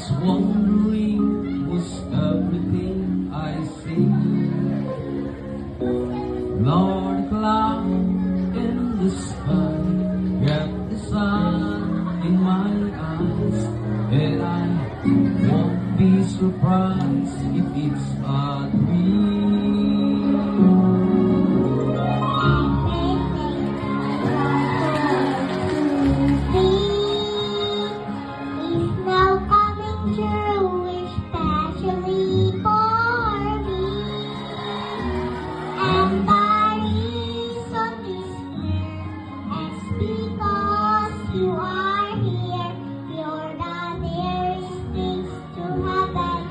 was wondering, was everything I see? Lord, cloud in the sky, get the sun in my eyes, and I won't be surprised if it's a dream. You are here, you're the nearest things to heaven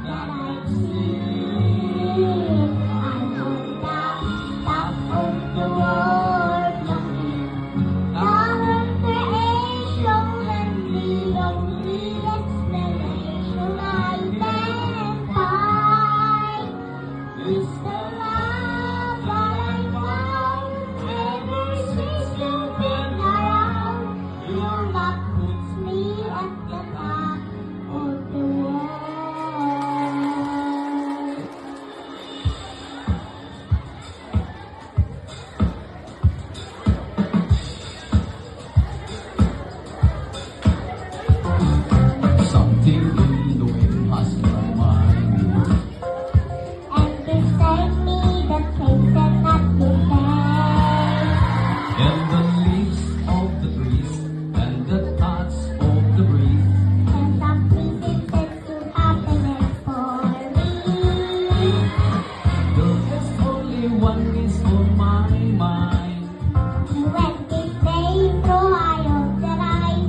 that I've seen. I'm on the top of the world, looking down on creation and the only explanation I can find is the love that I found ever since you've been around. Your love puts me at the top of the world. Something in the wind has my mind, And beside me the things that not to say. and the leaves of the trees, and the thoughts of the breeze. And something that says to happiness for me. There's only one is on my mind. When this day through, I hope that I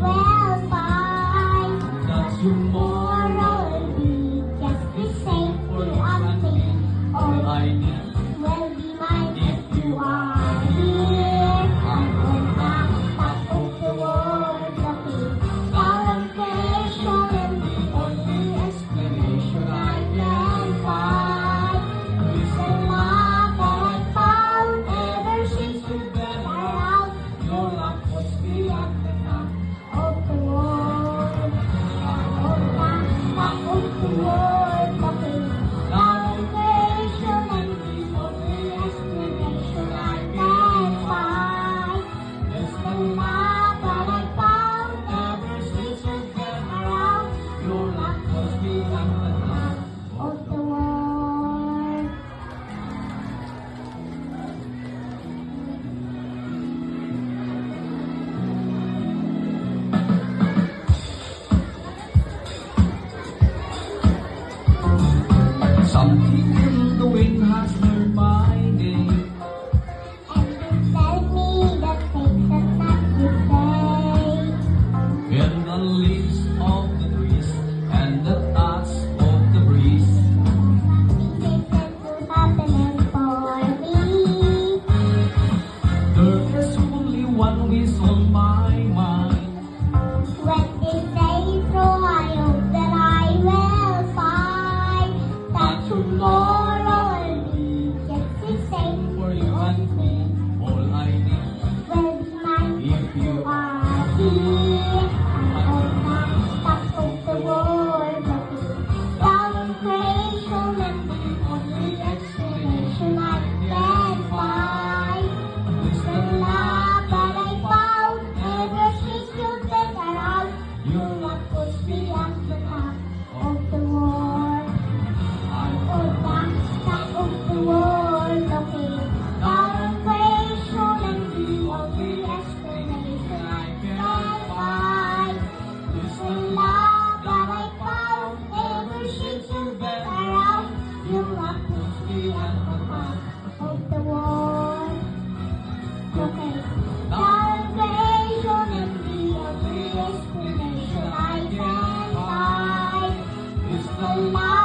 will find That tomorrow tomorrow will be just the same for for you and me, me. all Oh, I need. will be mine if you are here. I'm on the top of the world, looking down on creation, and the only explanation I can find is the love that I found ever since you've been around. Your love puts me at the top. Of the world, on the top of the world, looking down on creation, and the only explanation I can find is the love that I found ever since you've been around. Your love puts me at the top. Of the world. Something in the wind has learned my name, And you tell me the things that not to say. and the leaves of the trees, and the thoughts of the breeze. Something that says to happiness for me. There is only one wish on my mind. When this day through, I hope that I will find that tomorrow will be just the same For you and me, all I need. will be mine If you are here. I'm on the top of the world, looking down on creation, and the only explanation I can find is the love that I found ever since you've been around. Your love puts me at the top of the world. I'm on the top of the world, looking down on creation, and the only explanation I can find is the love that I found ever since you've been around. Your love puts me at the top of the world. Okay. Down on creation, and the only explanation I can find is the love